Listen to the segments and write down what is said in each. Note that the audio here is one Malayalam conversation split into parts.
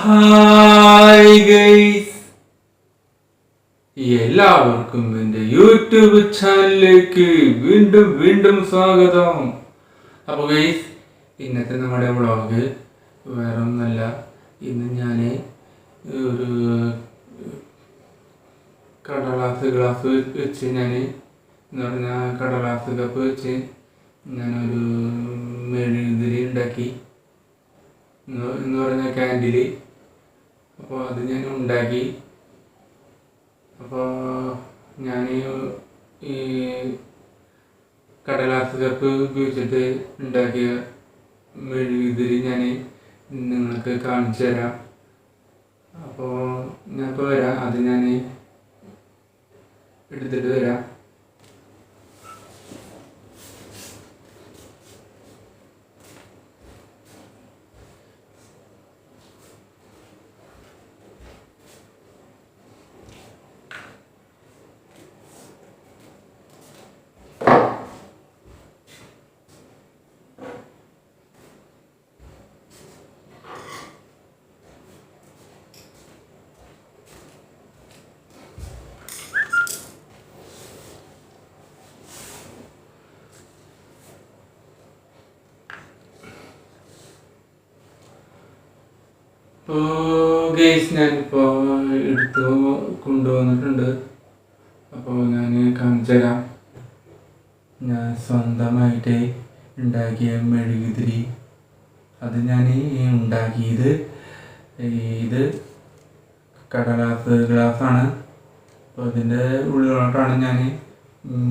ഹായ് ഗൈസ്, എല്ലാവർക്കും എൻ്റെ യൂട്യൂബ് ചാനലിലേക്ക് വീണ്ടും വീണ്ടും സ്വാഗതം. അപ്പോൾ ഗൈസ്, ഇന്നത്തെ നമ്മുടെ വ്ളോഗ് വേറെ ഒന്നല്ല. ഇന്ന് ഞാൻ ഒരു ഗ്ലാസ് വെച്ച് എന്ന് പറഞ്ഞാൽ കടലാസ് കപ്പ് വെച്ച് ഞാനൊരു മെഴുകുതിരി ഉണ്ടാക്കി എന്ന് പറഞ്ഞ ക്യാൻഡില്. അപ്പോൾ അത് ഞാൻ ഉണ്ടാക്കി. അപ്പോൾ ഞാൻ ഈ കടലാസ് കപ്പ് ഉപയോഗിച്ചിട്ട് ഉണ്ടാക്കിയ മെഴുകുതിരി ഞാൻ നിങ്ങൾക്ക് കാണിച്ചു തരാം. അപ്പോൾ ഞാനിപ്പോൾ വരാം, അത് ഞാൻ എടുത്തിട്ട് വരാം. അപ്പോൾ ഗൈസ്, ഞാനിപ്പോൾ എടുത്ത് കൊണ്ടുവന്നിട്ടുണ്ട്. അപ്പോൾ ഞാൻ കാണിച്ചു തരാം. ഞാൻ സ്വന്തമായിട്ട് ഉണ്ടാക്കിയ മെഴുകുതിരി. അത് ഞാൻ ഉണ്ടാക്കിയത് ഇത് കടലാസ് ഗ്ലാസ്സാണ്. അപ്പോൾ ഇതിൻ്റെ ഉള്ളിലോട്ടാണ് ഞാൻ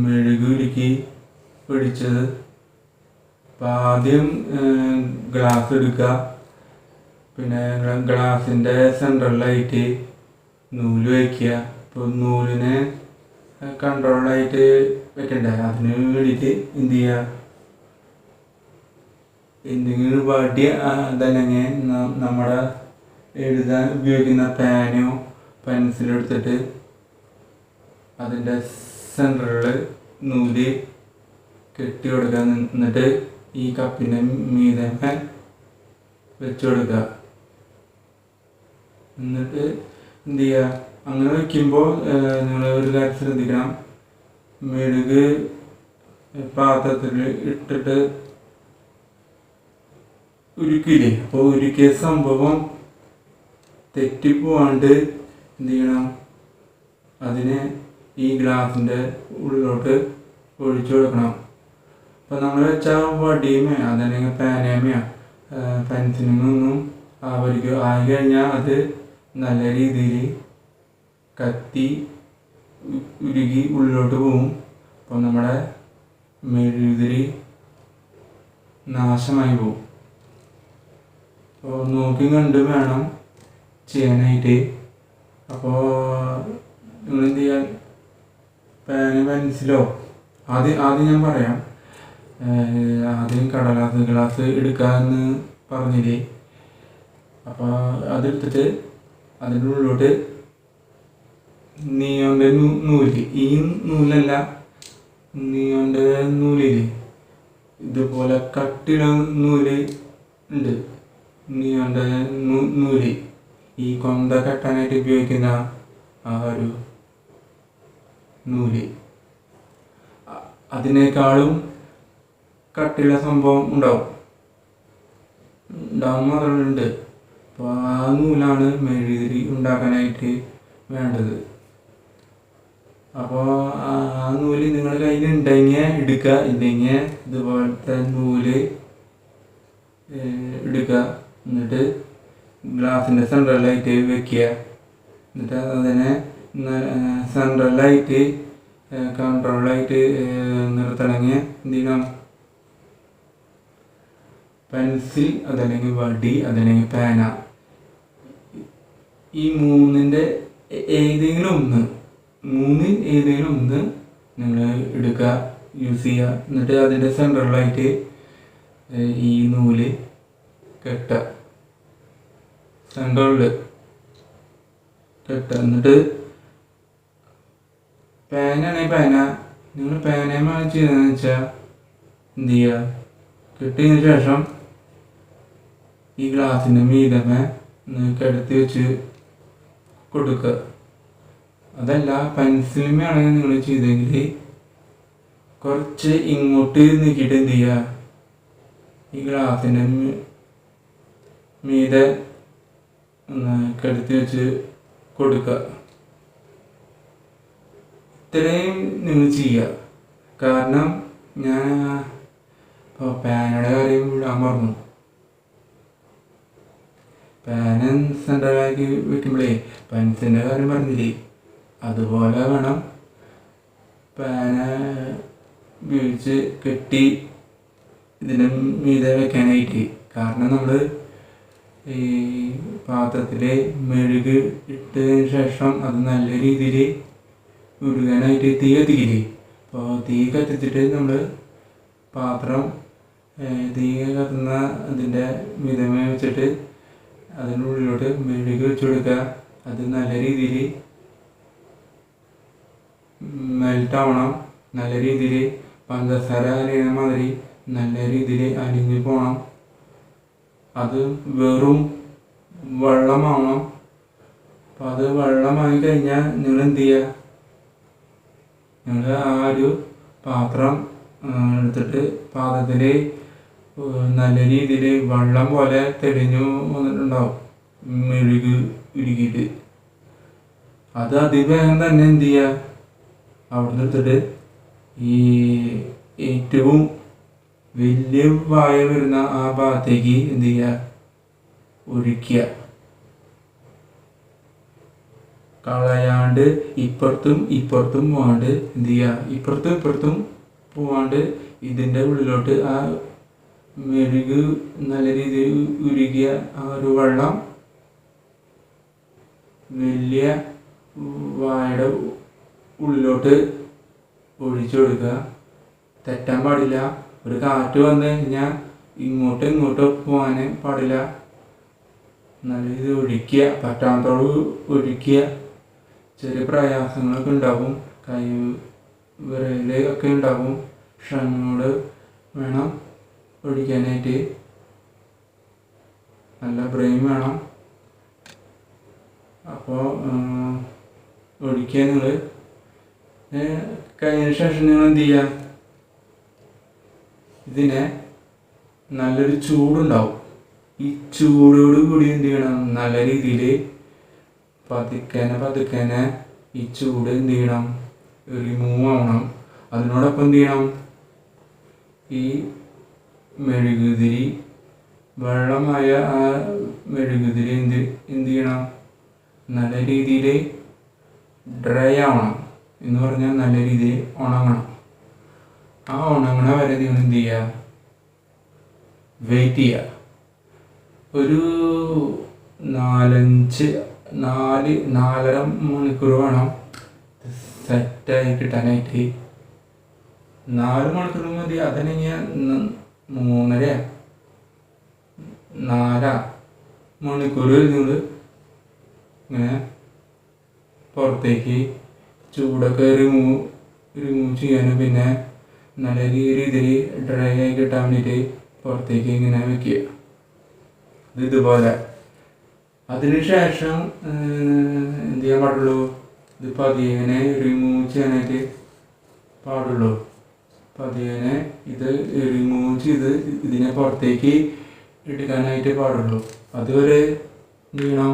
മെഴുകുരുക്കി പിടിച്ചത്. അപ്പോൾ ആദ്യം ഗ്ലാസ് എടുക്കുക, പിന്നെ ഗ്ലാസിൻ്റെ സെൻട്രലായിട്ട് നൂല് വയ്ക്കുക. ഇപ്പോൾ നൂലിനെ കൺട്രോളായിട്ട് വെക്കണ്ടേ, അതിന് വേണ്ടിയിട്ട് എന്ത് ചെയ്യുക, എന്തെങ്കിലും വടി അതല്ലെങ്കിൽ നമ്മുടെ എഴുതാൻ ഉപയോഗിക്കുന്ന പേനോ പെൻസിലോ എടുത്തിട്ട് അതിൻ്റെ സെൻട്രലിൽ നൂല് കെട്ടി കൊടുക്കുക. എന്നിട്ട് ഈ കപ്പിൻ്റെ മീതെ വെച്ച് കൊടുക്കുക. എന്നിട്ട് എന്ത് ചെയ്യുക, അങ്ങനെ വയ്ക്കുമ്പോൾ നിങ്ങൾ ഒരു കാര്യം ശ്രദ്ധിക്കണം. മെഴുക് പാത്രത്തിൽ ഇട്ടിട്ട് ഉരുക്കില്ലേ, അപ്പോൾ ഉരുക്കിയ സംഭവം തെറ്റിപ്പോവാണ്ട് എന്ത് ചെയ്യണം, അതിനെ ഈ ഗ്ലാസിൻ്റെ ഉള്ളിലോട്ട് ഒഴിച്ചു കൊടുക്കണം. അപ്പോൾ നമ്മൾ വെച്ചാൽ വടിയുമേ അതല്ലെങ്കിൽ പേനയുമേ പെൻസിലൊന്നും അവർക്ക് ആയി കഴിഞ്ഞാൽ അത് നല്ല രീതിയിൽ കത്തി ഉരുകി ഉള്ളിലോട്ട് പോവും. അപ്പോൾ നമ്മുടെ മെഴുകുതിരി നാശമായി പോവും. അപ്പോൾ നോക്കി കണ്ട് വേണം ചെയ്യാനായിട്ട്. അപ്പോൾ നിങ്ങളെന്ത് ചെയ്യാൻ, പേന പെൻസിലോ ആദ്യം ഞാൻ പറയാം. ആദ്യം കടലാസ് ഗ്ലാസ് എടുക്കാമെന്ന് പറഞ്ഞില്ലേ, അപ്പോൾ അതെടുത്തിട്ട് അതിൻ്റെ ഉള്ളിലോട്ട് നിയോൻ്റെ നൂല്, ഈ നൂലല്ല, നിയോൻ്റെ നൂലില് ഇതുപോലെ കട്ടിയുള്ള നൂല് ഉണ്ട്. നിയോൻ്റെ നൂല് ഈ കൊന്ത കെട്ടാനായിട്ട് ഉപയോഗിക്കുന്ന ആ ഒരു നൂല്, അതിനേക്കാളും കട്ടിയുള്ള സംഭവം ഉണ്ടാവും മാത്രമുണ്ട്. അപ്പോൾ ആ നൂലാണ് മെഴുകുതിരി ഉണ്ടാക്കാനായിട്ട് വേണ്ടത്. അപ്പോൾ ആ നൂല് നിങ്ങളുടെ കയ്യിൽ ഉണ്ടെങ്കിൽ എടുക്കുക, ഇല്ലെങ്കിൽ ഇതുപോലത്തെ നൂല് എടുക്കുക. എന്നിട്ട് ഗ്ലാസിൻ്റെ സെൻട്രലായിട്ട് വെക്കുക. എന്നിട്ട് അതിനെ സെൻട്രലായിട്ട് കൺട്രോളായിട്ട് നിർത്തണമെങ്കിൽ എന്ത് ചെയ്യണം, പെൻസിൽ അതല്ലെങ്കിൽ വടി അതല്ലെങ്കിൽ പേന, ഈ മൂന്നിൻ്റെ ഏതെങ്കിലും ഒന്ന് നിങ്ങൾ എടുക്കുക, യൂസ് ചെയ്യുക. എന്നിട്ട് അതിൻ്റെ സെൻട്രലായിട്ട് ഈ നൂല് കെട്ടുക, സെൻട്രലിൽ കെട്ടുക. എന്നിട്ട് പേനയാണെങ്കിൽ പേന, നിങ്ങൾ പേനയുമായി ചെയ്തതെന്ന് വെച്ചാൽ എന്ത് ചെയ്യുക, കെട്ടിയതിന് ശേഷം ഈ ഗ്ലാസിൻ്റെ മീതമേ കിടത്തി വെച്ച് കൊടുക്കുക. അതല്ല പെൻസിലുമയാണെങ്കിൽ നിങ്ങൾ ചെയ്തെങ്കിൽ കുറച്ച് ഇങ്ങോട്ട് നീക്കിയിട്ട് എന്ത് ചെയ്യുക, ഈ ഗ്ലാസിൻ്റെ മീതെ ഒന്ന് കിടത്തി വെച്ച് കൊടുക്കുക. ഇത്രയും നിങ്ങൾ ചെയ്യുക. കാരണം ഞാൻ ഇപ്പോൾ പാനയുടെ കാര്യം വിടാൻ പറഞ്ഞു. പാന സെൻറ്ററാക്കി വെക്കുമ്പോഴേ പെൻസിലിൻ്റെ കാര്യം പറഞ്ഞില്ലേ, അതുപോലെ വേണം പാന ഉപയോഗിച്ച് കെട്ടി ഇതിന് മീതെ വെക്കാനായിട്ട്. കാരണം നമ്മൾ ഈ പാത്രത്തിൽ മെഴുക് ഇട്ടതിന് ശേഷം അത് നല്ല രീതിയിൽ ഉരുകാനായിട്ട് തീ കത്തിക്കില്ലേ. അപ്പോൾ തീ കത്തിച്ചിട്ട് നമ്മൾ പാത്രം തീ കത്തുന്ന അതിൻ്റെ മിതമേ വെച്ചിട്ട് അതിൻ്റെ ഉള്ളിലോട്ട് മെഴുക് വെച്ച് കൊടുക്കുക. അത് നല്ല രീതിയിൽ മെൽറ്റാവണം. നല്ല രീതിയിൽ പഞ്ചസാര അലിയുന്ന മാതിരി നല്ല രീതിയിൽ അലിഞ്ഞു പോകണം. അത് വെറും വെള്ളമാവണം. അപ്പം അത് വെള്ളമായി കഴിഞ്ഞാൽ നിങ്ങൾ എന്ത് ചെയ്യുക, നിങ്ങൾ ആ ഒരു പാത്രം എടുത്തിട്ട് പാത്രത്തിൽ നല്ല രീതിയിൽ വെള്ളം പോലെ തെളിഞ്ഞു വന്നിട്ടുണ്ടാവും മെഴുക് ഉരുകിയിട്ട്. അത് അതിവേഗം തന്നെ എന്ത് ചെയ്യുക, അവിടെ നിന്ന് എടുത്തിട്ട് ഈ ഏറ്റവും വലിയ വായ വരുന്ന ആ ഭാഗത്തേക്ക് എന്ത് ചെയ്യുക, ഒഴിക്കുക. കളയാണ്ട് ഇപ്പുറത്തും ഇപ്പുറത്തും പോകാണ്ട് എന്ത് ചെയ്യുക, ഇപ്പുറത്തും ഇപ്പുറത്തും പോകാണ്ട് ഇതിൻ്റെ ഉള്ളിലോട്ട് ആ മെഴുക് നല്ല രീതിയിൽ ഉരുകിയ ആ ഒരു വെള്ളം വലിയ വായുടെ ഉള്ളിലോട്ട് ഒഴിച്ചു കൊടുക്കുക. തെറ്റാൻ പാടില്ല. ഒരു കാറ്റ് വന്നു കഴിഞ്ഞാൽ ഇങ്ങോട്ടും ഇങ്ങോട്ടും പോകാൻ പാടില്ല. നല്ല രീതിയിൽ ഒഴിക്കുക, പറ്റാത്തോളം ഒഴിക്കുക. ചെറിയ പ്രയാസങ്ങളൊക്കെ ഉണ്ടാവും, കൈ വിരലൊക്കെ ഉണ്ടാവും. ക്ഷമയോട് വേണം ഒഴിക്കാനായിട്ട്. നല്ല ബ്രെയിൻ വേണം. അപ്പോൾ ഒഴിക്കുക. നിങ്ങൾ കഴിഞ്ഞ ശേഷം നിങ്ങൾ എന്ത് ചെയ്യുക, ഇതിനെ നല്ലൊരു ചൂടുണ്ടാവും. ഈ ചൂടോട് കൂടി എന്ത് ചെയ്യണം, നല്ല രീതിയിൽ പതുക്കനെ ഈ ചൂട് എന്ത് ചെയ്യണം, റിമൂവ് ആവണം. അതിനോടൊപ്പം എന്ത് ചെയ്യണം, ഈ മെഴുകുതിരി വെള്ളമായ ആ മെഴുകുതിരി എന്ത് ചെയ്യണം, നല്ല രീതിയിൽ ഡ്രൈ ആവണം. എന്ന് പറഞ്ഞാൽ നല്ല രീതിയിൽ ഉണങ്ങണം. ആ ഉണങ്ങണ വരെ നിങ്ങൾ എന്ത് ചെയ്യുക, വെയിറ്റ് ചെയ്യുക. ഒരു 4-4.5 മണിക്കൂർ വേണം സെറ്റായി കിട്ടാനായിട്ട്. 4 മണിക്കൂർ മതി. അതല്ലെങ്കിൽ 3-4 മണിക്കൂർ നിങ്ങൾ ഇങ്ങനെ പുറത്തേക്ക് ചൂടൊക്കെ റിമൂവ് ചെയ്യാനും പിന്നെ നല്ല രീതിയിൽ ഡ്രൈ ആയി കിട്ടാൻ വേണ്ടിയിട്ട് പുറത്തേക്ക് ഇങ്ങനെ വെക്കുക. ഇതുപോലെ. അതിനുശേഷം എന്ത് ചെയ്യാൻ പാടുള്ളൂ, ഇത് പതിയെ റിമൂവ് ചെയ്യാനായിട്ട് പാടുള്ളൂ. പതിയെ ഇത് റിമൂവ് ചെയ്ത് ഇതിനെ പുറത്തേക്ക് എടുക്കാനായിട്ട് പാടുള്ളൂ. അതുവരെ എന്ത് ചെയ്യണം,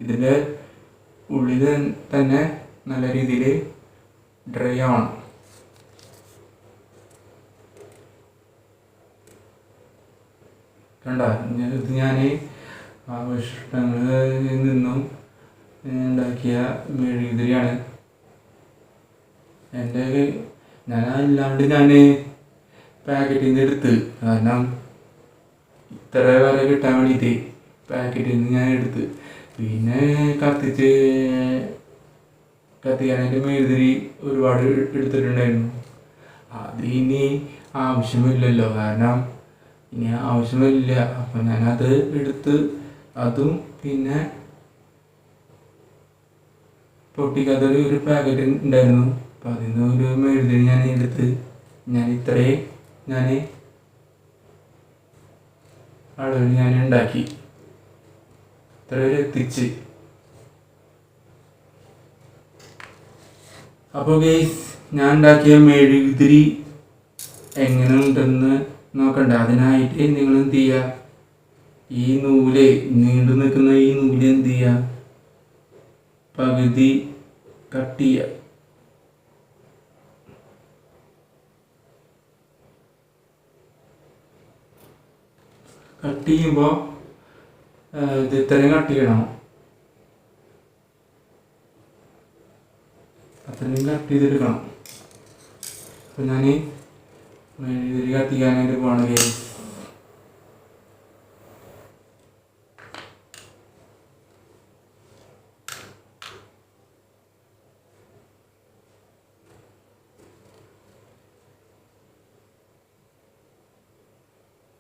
ഇതിൻ്റെ ഉള്ളിൽ തന്നെ നല്ല രീതിയിൽ ഡ്രൈ ആവണം. കണ്ട, ഇത് ഞാൻ ആവശ്യങ്ങളിൽ നിന്നും ഉണ്ടാക്കിയ മെഴുകുതിരിയാണ്. ഞാനല്ലാണ്ട് പാക്കറ്റിൽ നിന്ന് എടുത്ത്, കാരണം ഇത്ര വരെ കിട്ടാൻ വേണ്ടിയിട്ട് പാക്കറ്റിൽ നിന്ന് ഞാൻ എടുത്ത്. പിന്നെ കത്തിക്കാനായിട്ട് മെഴുകുതിരി ഒരുപാട് എടുത്തിട്ടുണ്ടായിരുന്നു. അത് ഇനി ആവശ്യമില്ലല്ലോ, കാരണം ഇനി ആവശ്യമില്ല. അപ്പം ഞാനത് എടുത്ത് അതും പിന്നെ പൊട്ടിക്കാത്തൊരു ഒരു പാക്കറ്റ് ഉണ്ടായിരുന്നു. അപ്പം അതിൽ നിന്ന് ഒരു മെഴുകുതിരി ഞാൻ എടുത്ത് ഇത്രയും അളവിൽ ഞാൻ ഉണ്ടാക്കി. ഇത്ര വരെ എത്തിച്ച്. അപ്പോൾ ഗൈസ്, ഞാൻ ഉണ്ടാക്കിയ മെഴുകുതിരി എങ്ങനെ ഉണ്ടെന്ന് നോക്കണ്ട. അതിനായിട്ട് നിങ്ങൾ എന്ത് ചെയ്യുക, ഈ നൂല് നീണ്ടു നിൽക്കുന്ന ഈ നൂല് എന്ത് ചെയ്യുക, പകുതി കട്ട് ചെയ്യുക. കട്ട് ചെയ്യുമ്പോൾ ഇത് ഇത്രയും കട്ട് ചെയ്യണം. അത്രയും കട്ട് ചെയ്തെടുക്കണം. അപ്പോൾ ഞാൻ മെഴുകുതിരി കത്തിക്കാനായിട്ട് പോകണം ഗൈസ്.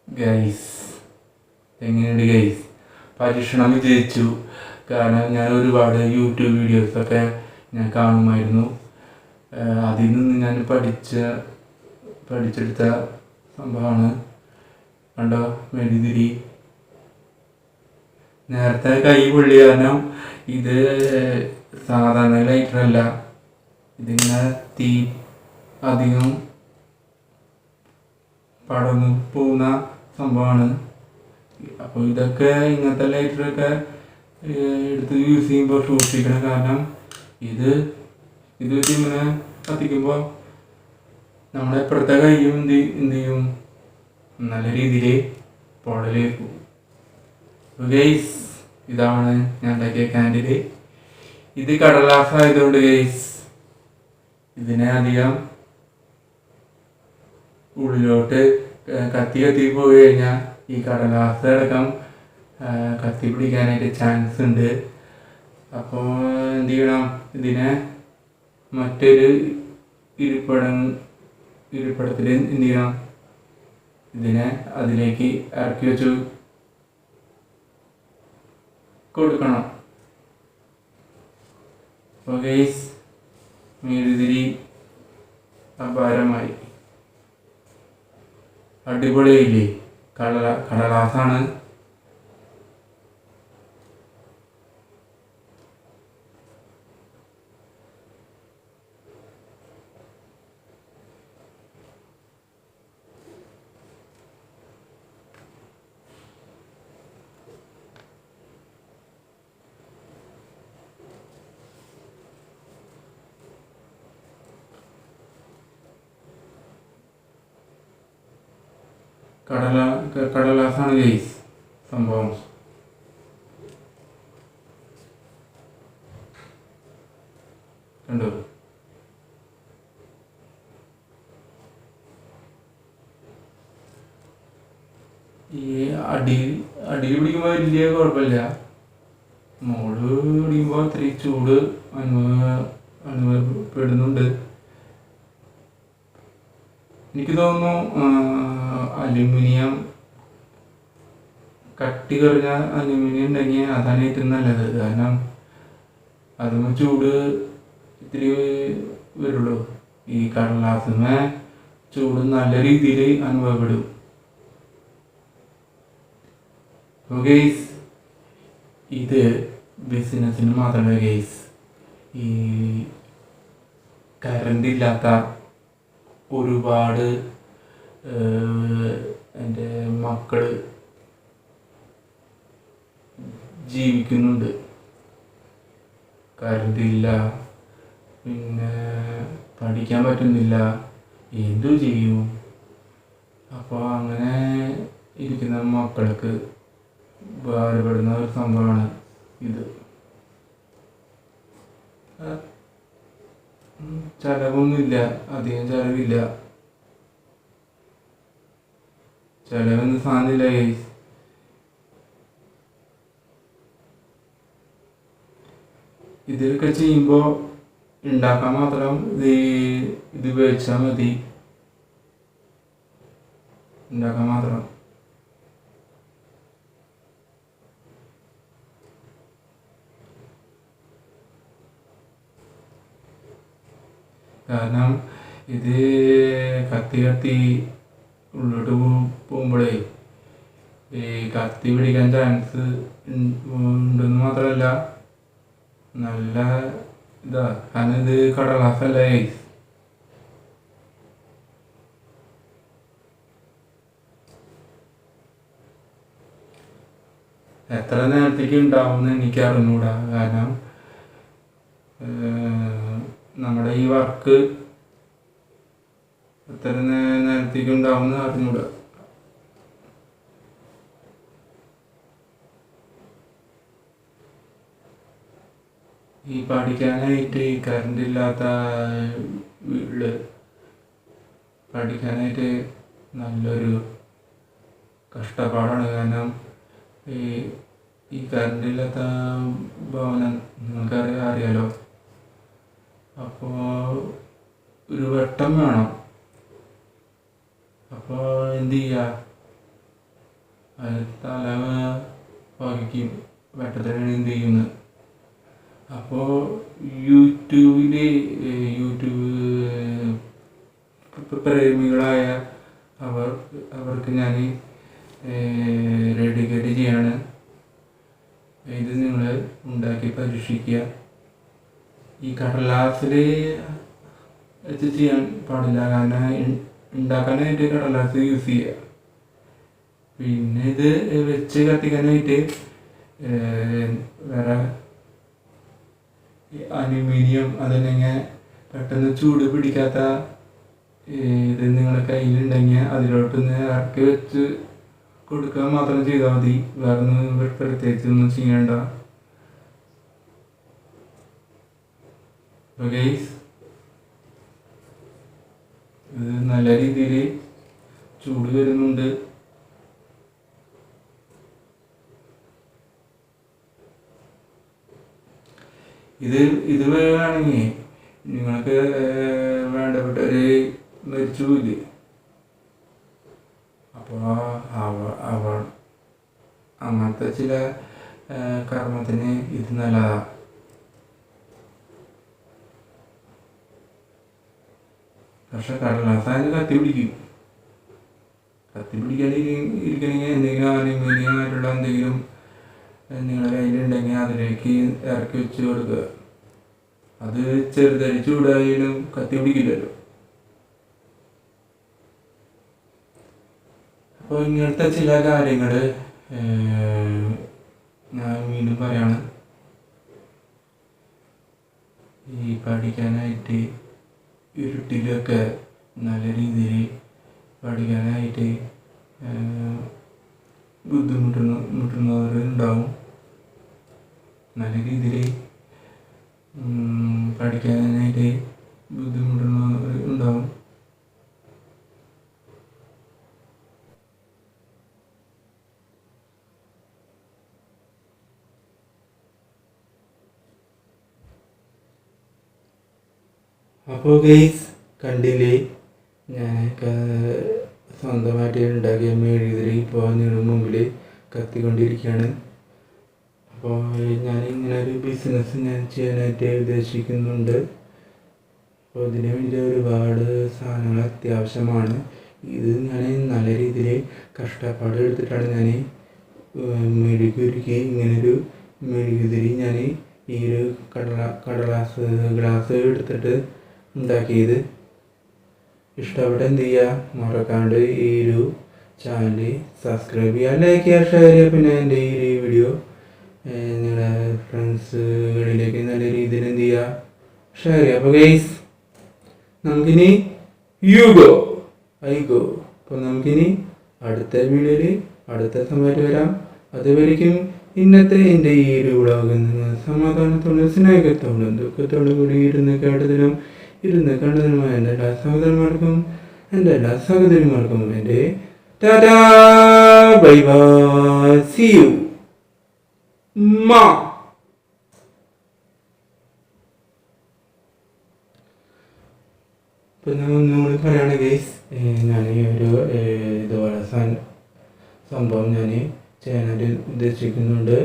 ഗൈസ്, എങ്ങനെയുണ്ട് ഗൈസ്? പരീക്ഷണം വിജയിച്ചു. കാരണം ഞാൻ ഒരുപാട് യൂട്യൂബ് വീഡിയോസൊക്കെ ഞാൻ കാണുമായിരുന്നു. അതിൽ നിന്ന് ഞാൻ പഠിച്ചെടുത്ത സംഭവമാണ്. കണ്ടോ മെഴുകുതിരി? നേരത്തെ കൈ പൊള്ളി കാരണം ഇത് സാധാരണ ലൈറ്ററല്ല, ഇതിങ്ങനെ തീ അധികം പടർന്നു പോകുന്ന സംഭവമാണ്. അപ്പോൾ ഇതൊക്കെ ഇങ്ങനത്തെ ലൈറ്ററൊക്കെ എടുത്ത് യൂസ് ചെയ്യുമ്പോൾ സൂക്ഷിക്കണം. കാരണം ഇത് വെച്ച് ഇങ്ങനെ കത്തിക്കുമ്പോൾ നമ്മുടെ ഇപ്പുറത്തെ കൈയും എന്ത് ചെയ്യും, നല്ല രീതിയിൽ പൊള്ളലേക്കും. ഗൈസ്, ഇതാണ് ഞാൻ ഉണ്ടാക്കിയ കാൻഡിൽ. ഇത് കടലാസ് ആയതുകൊണ്ട് ഗൈസ് ഇതിനെ അധികം ഉള്ളിലോട്ട് കത്തി പോയി കഴിഞ്ഞാൽ ഈ കടലാസ് അടക്കം കത്തി പിടിക്കാനായിട്ട് ചാൻസ് ഉണ്ട്. അപ്പോൾ എന്ത് ചെയ്യണം, ഇതിനെ മറ്റൊരു ഇരിപ്പിടത്തിൽ എന്ത് ചെയ്യണം, ഇതിനെ അതിലേക്ക് ഇറക്കി വെച്ച് കൊടുക്കണം. അപ്പോൾ ഗൈസ്, മെഴുകുതിരി അപാരമായി. അടിപൊളിയായില്ലേ? കടലാസാണ്. കടലാസാണ് ഗൈസ് സംഭവം. കണ്ടോ? ഈ അടിയിൽ പിടിക്കുമ്പോൾ വലിയ കുഴപ്പമില്ല. മോള് പിടിക്കുമ്പോൾ ഇത്തിരി ചൂട് അനുഭവപ്പെടുന്നുണ്ട്. എനിക്ക് തോന്നുന്നു അലുമിനിയം, കട്ടി കുറഞ്ഞ അലുമിനിയം ഉണ്ടെങ്കിൽ അതാണ് ഏറ്റവും നല്ലത്. കാരണം അതും ചൂട് ഇത്തിരി വരുള്ളൂ. ഈ കടലാസിന്മേ ചൂട് നല്ല രീതിയിൽ അനുഭവപ്പെടും. ഗൈസ്, ഇത് ബിസിനസ്സിന് മാത്രമല്ല ഗൈസ്, ഈ കറണ്ട് ഇല്ലാത്ത ഒരുപാട് എൻ്റെ മക്കൾ ജീവിക്കുന്നുണ്ട്. കറണ്ട് ഇല്ല, പിന്നെ പഠിക്കാൻ പറ്റുന്നില്ല, എന്തു ചെയ്യും? അപ്പോൾ അങ്ങനെ ഇരിക്കുന്ന മക്കൾക്ക് ഉപകാരപ്പെടുന്ന ഒരു സംഭവമാണ് ഇത്. ചിലവൊന്നുമില്ല, അധികം ചിലവില്ല. ചിലവൊന്നും സാധനമില്ല ഗൈസ്. ഇതിലൊക്കെ ചെയ്യുമ്പോൾ ഉണ്ടാക്കാൻ മാത്രം ഇത് ഉപയോഗിച്ചാൽ മതി. ഉണ്ടാക്കാൻ മാത്രം. കാരണം ഇത് കത്തി ഉള്ളോട്ട് പോകുമ്പോഴേ ഈ കത്തി പിടിക്കാൻ ചാൻസ് ഉണ്ടെന്ന് മാത്രമല്ല നല്ല ഇതാ, കാരണം ഇത് കടലാസല്ല ഗൈസ്. എത്ര നേരത്തേക്ക് ഉണ്ടാവുമെന്ന് എനിക്ക് അറിഞ്ഞൂടാ, കാരണം നമ്മുടെ ഈ വർക്ക് എത്ര നേരത്തേക്ക് ഉണ്ടാവുമെന്ന് അറിഞ്ഞൂടാ. ഈ പഠിക്കാനായിട്ട് കറണ്ട് ഇല്ലാത്ത വീട്ടില് പഠിക്കാനായിട്ട് നല്ലൊരു കഷ്ടപ്പാടാണ്. കാരണം ഈ കറണ്ട് ഇല്ലാത്ത ഭവനം നിങ്ങൾക്ക് അറിയാലോ. അപ്പോൾ ഒരു വെട്ടം വേണം. അപ്പോൾ എന്ത് ചെയ്യുക, അത് തല വഹിക്കും വെട്ടത്തിന് എന്ത് ചെയ്യുന്നത്. അപ്പോൾ യൂട്യൂബ് പ്രേമികളായ അവർക്ക് ഞാൻ ഡെഡിക്കേറ്റ് ചെയ്യാണ്. ഇത് നിങ്ങൾ ഉണ്ടാക്കി പരീക്ഷിക്കുക. ഈ കടലാസിൽ വെച്ച് ചെയ്യാൻ പാടില്ല, കാരണം ഉണ്ടാക്കാനായിട്ട് കടലാസ് യൂസ് ചെയ്യുക. പിന്നെ ഇത് വെച്ച് കത്തിക്കാനായിട്ട് വേറെ അലുമിനിയം അതല്ലെങ്കിൽ പെട്ടെന്ന് ചൂട് പിടിക്കാത്ത ഇത് നിങ്ങളുടെ കയ്യിലുണ്ടെങ്കിൽ അതിലോട്ടൊന്ന് ഇറക്കി വെച്ച് കൊടുക്കുക മാത്രം ചെയ്താൽ മതി. വേറെ ഒന്നും പ്രത്യേകിച്ച് ഒന്നും ചെയ്യണ്ട. ഗൈസ്, ഇത് നല്ല രീതിയിൽ ചൂട് വരുന്നുണ്ട്. ഇത് വേണമെങ്കിൽ നിങ്ങൾക്ക് വേണ്ടപ്പെട്ടവര് മരിച്ചു പോയില്ലേ, അപ്പോൾ അങ്ങനത്തെ ചില കർമ്മത്തിന് ഇത് നല്ലതാണ്. പക്ഷെ കടലാസായാലും കത്തി പിടിക്കാണ്ടിരിക്കണമെങ്കിൽ എന്തെങ്കിലും അലുമിനിയമായിട്ടുള്ള എന്തെങ്കിലും നിങ്ങളുടെ കയ്യിലുണ്ടെങ്കിൽ അതിലേക്ക് ഇറക്കി വെച്ച് കൊടുക്കുക. അത് ചെറുതായി ചൂടായാലും കത്തി പിടിക്കില്ലല്ലോ. അപ്പോൾ ഇങ്ങനത്തെ ചില കാര്യങ്ങൾ ഞാൻ വീണ്ടും പറയാണ്. ഈ പഠിക്കാനായിട്ട് ഇരുട്ടിലൊക്കെ നല്ല രീതിയിൽ പഠിക്കാനായിട്ട് ബുദ്ധിമുട്ടുന്നവരുണ്ടാവും. നല്ല രീതിയിൽ പഠിക്കാനായിട്ട് ബുദ്ധിമുട്ടുന്നവരുണ്ടാവും. അപ്പോൾ ഗൈസ്, കണ്ടില്ലേ, ഞാൻ സ്വന്തമായിട്ട് ഉണ്ടാക്കിയ മെഴുകുതിരി ഇപ്പോൾ നിങ്ങളുടെ മുമ്പിൽ കത്തിക്കൊണ്ടിരിക്കുകയാണ്. അപ്പോൾ ഞാൻ ഇങ്ങനെ ഒരു ബിസിനസ് ഞാൻ ചെയ്യാനായിട്ട് ഉദ്ദേശിക്കുന്നുണ്ട്. അപ്പോൾ ഇതിന് വേണ്ടി ഒരുപാട് സാധനങ്ങൾ അത്യാവശ്യമാണ്. ഇത് ഞാൻ നല്ല രീതിയിൽ കഷ്ടപ്പാട് എടുത്തിട്ടാണ് ഞാൻ മെഴുകുരുക്കി ഇങ്ങനൊരു മെഴുകുതിരി ഞാൻ ഈ ഒരു ഗ്ലാസ് എടുത്തിട്ട് ഉണ്ടാക്കിയത്. ഇഷ്ടപ്പെട്ട എന്ത് ചെയ്യുക, മറക്കാണ്ട് ഈ ഒരു ചാനൽ സബ്സ്ക്രൈബ് ചെയ്യുക, ലൈക്ക് ചെയ്യുക, ഷെയർ ചെയ്യുക. പിന്നെ എൻ്റെ ഈ വീഡിയോ നിങ്ങളുടെ ഫ്രണ്ട്സുകളിലേക്ക് നല്ല രീതിയിൽ എന്ത് ചെയ്യുക, ഷെയർ ചെയ്യുക. അപ്പോൾ ഗൈസ്, നമുക്കിനി ഐ ഗോ. അപ്പോൾ നമുക്കിനി അടുത്ത വീഡിയോയിൽ അടുത്ത സമയത്ത് വരാം. അതുവരേക്കും ഇന്നത്തെ എൻ്റെ ഈ ഒരു വ്ളോഗിൽ നിന്ന് സമാധാനത്തോടും സ്നേഹത്തോടും ദുഃഖത്തോടും കൂടി ഇരുന്ന് കണ്ടതിനുമായ എൻ്റെ എല്ലാ സഹോദരന്മാർക്കും എൻ്റെ എല്ലാ സഹോദരിമാർക്കും എൻ്റെ tata bye bye, see you മാ. ഇപ്പം നമ്മൾ പറയുകയാണ് ഗൈസ്, ഞാൻ ഒരു ഇതുപോലെ സംഭവം ഞാൻ ചെയ്യാനായിട്ട് ഉദ്ദേശിക്കുന്നുണ്ട്.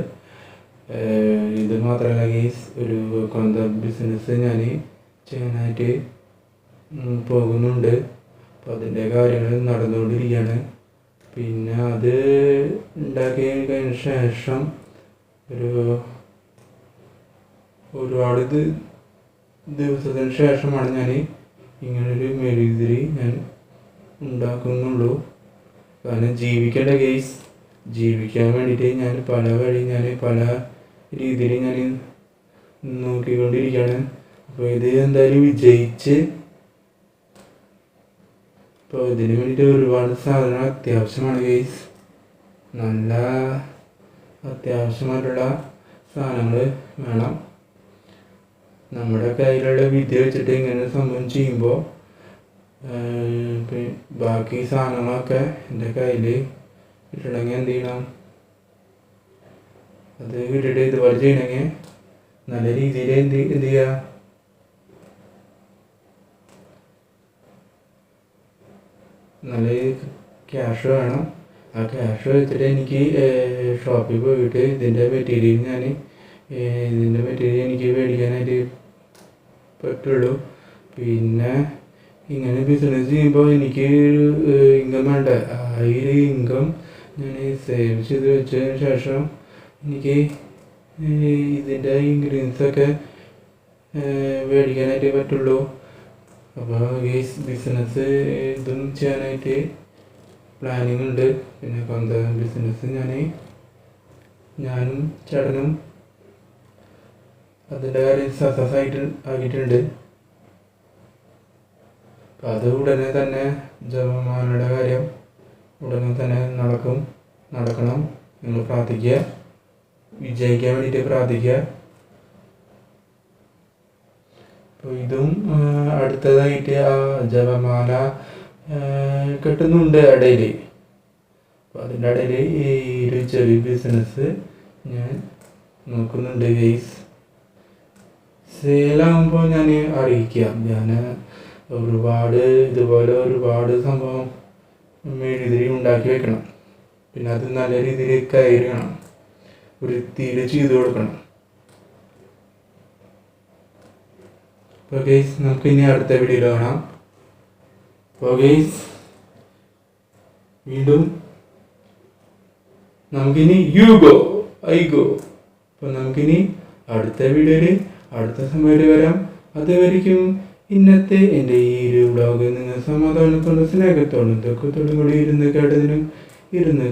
ഇത് മാത്രമല്ല ഗൈസ്, ഒരു ബിസിനസ് ഞാൻ ചെയ്യാനായിട്ട് പോകുന്നുണ്ട്. അപ്പോൾ അതിൻ്റെ കാര്യങ്ങൾ നടന്നുകൊണ്ടിരിക്കുകയാണ്. പിന്നെ അത് ഉണ്ടാക്കി കഴിഞ്ഞ ശേഷം ഒരുപാട് ദിവസത്തിന് ശേഷമാണ് ഞാൻ ഇങ്ങനൊരു മെഴുകുതിരി ഞാൻ ഉണ്ടാക്കുന്നുള്ളൂ. കാരണം ജീവിക്കേണ്ട കേസ് ജീവിക്കാൻ വേണ്ടിയിട്ട് ഞാൻ പല രീതിയിൽ ഞാൻ നോക്കിക്കൊണ്ടിരിക്കുകയാണ്. അപ്പോൾ ഇത് എന്തായാലും വിജയിച്ച്. അപ്പോൾ ഇതിന് വേണ്ടിയിട്ട് ഒരുപാട് സാധനങ്ങൾ അത്യാവശ്യമാണ് കേസ്. നല്ല അത്യാവശ്യമായിട്ടുള്ള സാധനങ്ങൾ വേണം. നമ്മുടെ കയ്യിലുള്ള വിദ്യ വെച്ചിട്ട് ഇങ്ങനെ സംഭവം ചെയ്യുമ്പോൾ ബാക്കി സാധനങ്ങളൊക്കെ എൻ്റെ കയ്യിൽ ഇട്ടിട്ടുണ്ടെങ്കിൽ എന്ത് ചെയ്യണം, അത് ഇട്ടിട്ട് ഇതുപോലെ ചെയ്യണമെങ്കിൽ നല്ല രീതിയിൽ എന്ത് ചെയ്യുക, നല്ല ക്യാഷ് വേണം. ആ ക്യാഷ് വെച്ചിട്ട് എനിക്ക് ഷോപ്പിൽ പോയിട്ട് ഇതിൻ്റെ മെറ്റീരിയൽ എനിക്ക് മേടിക്കാനായിട്ട് പറ്റുള്ളൂ. പിന്നെ ഇങ്ങനെ ബിസിനസ് ചെയ്യുമ്പോൾ എനിക്ക് ഇൻകം വേണ്ട. ഈ ഇൻകം ഞാൻ സേവ് ചെയ്ത് വെച്ചതിന് ശേഷം എനിക്ക് ഇതിൻ്റെ ഇൻഗ്രീഡിയൻസൊക്കെ മേടിക്കാനായിട്ട് പറ്റുള്ളൂ. അപ്പോൾ ഈ ബിസിനസ് ഇതും ചെയ്യാനായിട്ട് പ്ലാനിങ് ഉണ്ട്. പിന്നെ സ്വന്തം ബിസിനസ് ഞാനും ചേട്ടനും അതിൻ്റെ കാര്യം സക്സസ് ആക്കിയിട്ടുണ്ട്. അപ്പം അത് ഉടനെ തന്നെ ജപമാലയുടെ കാര്യം ഉടനെ തന്നെ നടക്കണം. നിങ്ങൾ പ്രാർത്ഥിക്കുക, വിജയിക്കാൻ വേണ്ടിയിട്ട് പ്രാർത്ഥിക്കുക. അപ്പോൾ ഇതും അടുത്തതായിട്ട് ആ ജപമാല കിട്ടുന്നുണ്ട് ഇടയിൽ. അപ്പോൾ അതിൻ്റെ ഇടയിൽ ഈ ഒരു ചെറിയ ബിസിനസ് ഞാൻ നോക്കുന്നുണ്ട് ഗൈസ്. സെയിലാകുമ്പോൾ ഞാൻ അറിയിക്കാം. ഞാൻ ഇതുപോലെ ഒരുപാട് സംഭവം മെഴുകുതിരി ഉണ്ടാക്കി വെക്കണം. പിന്നെ അത് നല്ല രീതിയിൽ കയറണം, വൃത്തിയിൽ ചെയ്ത് കൊടുക്കണം. അപ്പോൾ ഗൈസ് നമുക്ക് ഇനി അടുത്ത വീഡിയോയിൽ കാണാം. അപ്പോൾ ഗൈസ് വീണ്ടും നമുക്കിനി ഐ ഗോ. അപ്പോൾ നമുക്കിനി അടുത്ത വീഡിയോയിൽ അടുത്ത സമയത്ത് വരാം. അതുവരെയ്ക്കും ഇന്നത്തെ എൻ്റെ ഈ ഒരു വ്ളോഗ് നിങ്ങൾ സമാധാനത്തോടും സ്നേഹത്തോടും ദുഃഖത്തോടും കൂടി ഇരുന്ന്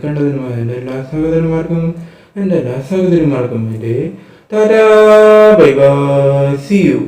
കണ്ടതിനുമായ എൻ്റെ എല്ലാ സഹോദരന്മാർക്കും എൻ്റെ tata bye bye, see U.